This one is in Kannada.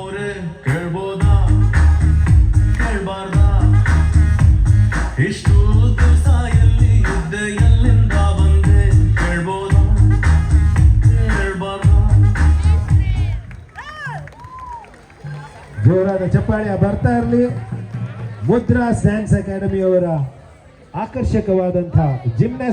ಅವ್ರೆ ಕೇಳ್ಬೋದ ಕೇಳ್ಬಾರ್ದ ಇಷ್ಟು ದಿವಸ ಎಲ್ಲಿ ಇದ್ದೆ ಎಲ್ಲಿಂದ ಬಂದೆ ಕೇಳ್ಬೋದ ಕೇಳ್ಬಾರ್ದ. ಜೋರಾದ ಚಪ್ಪಾಳೆ ಬರ್ತಾ ಇರಲಿ. ಮುದ್ರಾ ಡ್ಯಾನ್ಸ್ ಅಕಾಡೆಮಿ ಅವರ ಆಕರ್ಷಕವಾದಂತಹ ಜಿಮ್ನಾಸ್ಟಿಕ್